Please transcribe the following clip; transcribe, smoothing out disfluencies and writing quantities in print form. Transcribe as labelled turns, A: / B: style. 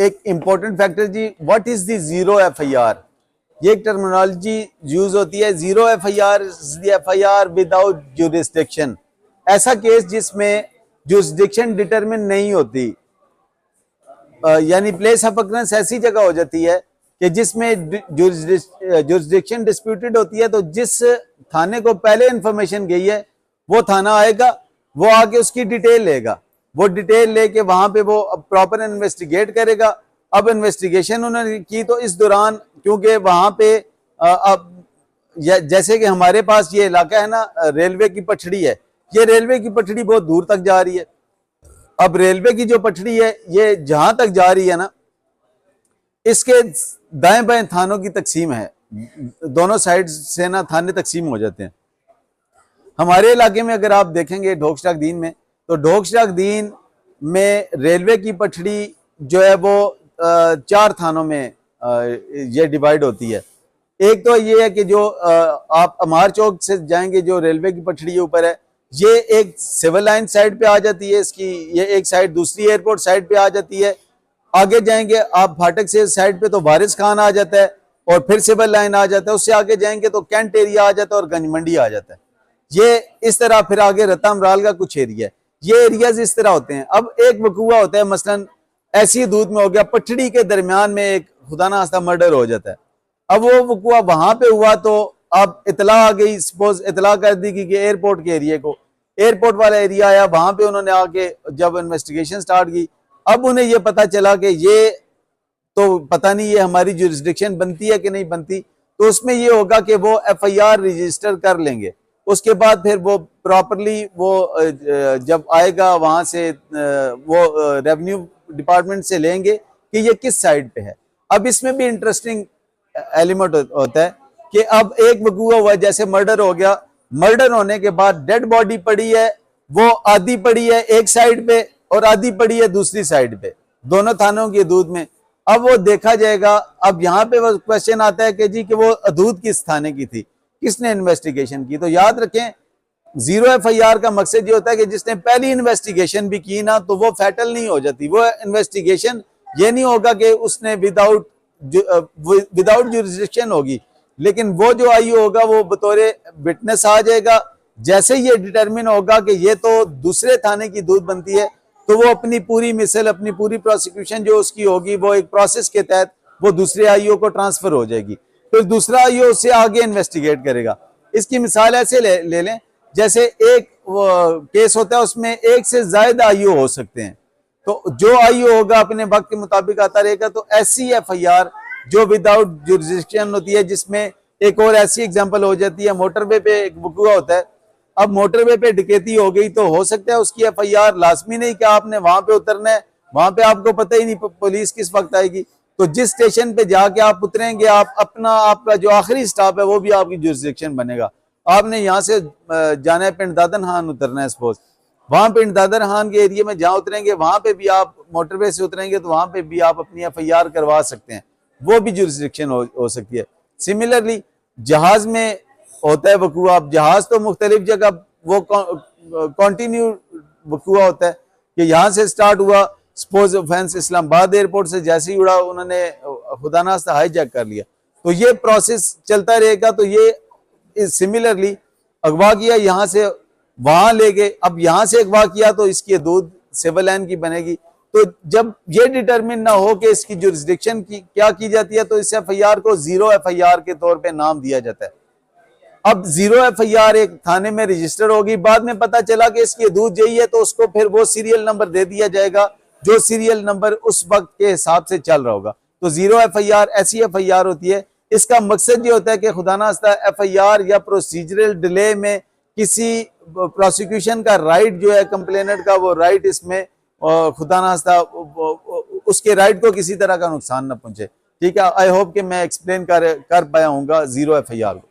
A: एक important factor जी, what is the zero FIR, ये एक टर्मिनोलॉजी यूज होती है। Zero FIR the FIR without jurisdiction, ऐसा केस जिसमें ज्यूरिसडिक्शन डिटरमिन नहीं होती, यानी प्लेस ऑफ अकरेंस ऐसी जगह हो जाती है कि जिसमें ज्यूरिसडिक्शन डिस्प्यूटेड होती है। तो जिस थाने को पहले इंफॉर्मेशन गई है वो थाना आएगा, वो आके उसकी डिटेल लेगा, वो डिटेल लेके वहां पे वो प्रॉपर इन्वेस्टिगेट करेगा। अब इन्वेस्टिगेशन उन्होंने की तो इस दौरान, क्योंकि वहां पे अब जैसे कि हमारे पास ये इलाका है ना, रेलवे की पटड़ी है, ये रेलवे की पटड़ी बहुत दूर तक जा रही है। अब रेलवे की जो पटड़ी है ये जहां तक जा रही है ना, इसके दाएं बाएं थानों की तकसीम है, दोनों साइड से ना थाने तकसीम हो जाते हैं। हमारे इलाके में अगर आप देखेंगे ढोकशाख दीन में, तो ढोकशाख दीन में रेलवे की पटड़ी जो है वो 4 थानों में ये डिवाइड होती है। एक तो ये है कि जो आप अमार चौक से जाएंगे, जो रेलवे की पटड़ी ऊपर है, ये एक सिविल लाइन साइड पे आ जाती है इसकी, ये एक साइड दूसरी एयरपोर्ट साइड पे आ जाती है। आगे जाएंगे आप फाटक से साइड पे तो वारिस खान आ जाता है, और फिर सिविल लाइन आ जाता है। उससे आगे जाएंगे तो कैंट एरिया आ जाता है और गंज मंडी आ जाता है। ये इस तरह फिर आगे रतमराल का कुछ एरिया है, ये एरियाज इस तरह होते हैं। अब एक वकूआ होता है, मसलन ऐसी दूध में हो गया, पटड़ी के दरमियान में एक खुदा ना खास्ता मर्डर हो जाता है। अब वो वकूआ वहां पे हुआ तो अब इतला आ गई, सपोज इतला कर दी कि एयरपोर्ट के एरिया को, एयरपोर्ट वाला एरिया आया, वहां पे उन्होंने आके जब इन्वेस्टिगेशन स्टार्ट की, अब उन्हें ये पता चला कि ये तो पता नहीं ये हमारी ज्यूरिसडिक्शन बनती है कि नहीं बनती। तो उसमें ये होगा कि वो एफआईआर रजिस्टर कर लेंगे। उसके बाद फिर वो प्रॉपरली वो जब आएगा वहां से वो रेवेन्यू डिपार्टमेंट से लेंगे कि ये किस साइड पे है। अब इसमें भी इंटरेस्टिंग एलिमेंट होता है कि अब एक वकूआ हुआ, जैसे मर्डर हो गया, मर्डर होने के बाद डेड बॉडी पड़ी है, वो आधी पड़ी है एक साइड पे और आधी पड़ी है दूसरी साइड पे, दोनों थानों की हदूद में। अब वो देखा जाएगा। अब यहाँ पे वो क्वेश्चन आता है कि जी कि वो हदूद किस थाने की थी, किसने इन्वेस्टिगेशन की। तो याद रखें, जीरो एफआईआर का मकसद ये होता है कि जिसने पहली इन्वेस्टिगेशन भी की ना, तो वो फैटल नहीं हो जाती। वो इन्वेस्टिगेशन ये नहीं होगा कि उसने विदाउट ज्यूरिसडिक्शन होगी, लेकिन वो जो आई होगा वो बतौरे विटनेस आ जाएगा। जैसे ये डिटरमिन होगा कि ये तो दूसरे थाने की दूध बनती है, तो वो अपनी पूरी मिसल, अपनी पूरी प्रोसिक्यूशन जो उसकी होगी, वो एक प्रोसेस के तहत वो दूसरे आईओ को ट्रांसफर हो जाएगी। फिर दूसरा आईओ उससे आगे इन्वेस्टिगेट करेगा। इसकी मिसाल ऐसे ले लें, जैसे एक केस होता है उसमें एक से ज्यादा आईओ हो सकते हैं, तो जो आईओ होगा अपने वक्त के मुताबिक आता रहेगा। तो ऐसी एफआईआर जो विदाउट ज्यूरिसडिक्शन होती है, जिसमें एक और ऐसी एग्जांपल हो जाती है, मोटरवे पे एक वकूआ होता है। अब मोटरवे पे डकैती हो गई तो हो सकता है उसकी एफआईआर, लाजमी नहीं कि आपने वहां पे उतरना है, वहां पे आपको पता ही नहीं पुलिस किस वक्त आएगी। तो जिस स्टेशन पे जाके आप उतरेंगे, आप अपना आपका जो आखिरी स्टॉप है वो भी आपकी ज्यूरिसडिक्शन बनेगा। आपने यहाँ से जाना है पिंड दादन खान, उतरना है सपोज, वहां पिंड दादन खान के एरिया में जहाँ उतरेंगे वहां पे भी आप मोटरवे से उतरेंगे तो वहां पे भी आप अपनी एफआईआर करवा सकते हैं, वो भी ज्यूरिसडिक्शन हो सकती है। सिमिलरली जहाज में होता है वकूआ। अब जहाज तो मुख्तलिफ जगह वो कॉन्टिन्यू वकूआ होता है कि यहाँ से स्टार्ट हुआ, सपोज ऑफेंस इस्लामाबाद एयरपोर्ट से जैसे ही उड़ा उन्होंने खुदा ना खास्ता हाईजैक कर लिया, तो ये प्रोसेस चलता रहेगा। तो ये सिमिलरली अगवा किया, यहाँ से वहां ले गए, अब यहाँ से अगवा किया तो इसकी हदूद सिविल लाइन की बनेगी। तो जब ये डिटरमिन ना हो कि इसकी ज्यूरिसडिक्शन की क्या की जाती है, तो इस एफआईआर को जीरो एफआईआर के तौर पे नाम दिया जाता है। अब जीरो एफआईआर एक थाने में रजिस्टर होगी, बाद में पता चला कि इसकी हदूद यही है, तो उसको फिर वो सीरियल नंबर दे दिया जाएगा, जो सीरियल नंबर उस वक्त के हिसाब से चल रहा होगा। तो जीरो एफआईआर ऐसी एफआईआर होती है। इसका मकसद ये होता है कि खुदा ना खास्ता एफआईआर या प्रोसीजरल डिले में किसी प्रोसिक्यूशन का राइट जो है कंप्लेनेंट का, वो राइट इसमें खुदा ना खास्ता उसके राइट को किसी तरह का नुकसान ना पहुंचे। ठीक है, आई होप कि मैं एक्सप्लेन कर पाया हूँ जीरो एफआईआर को।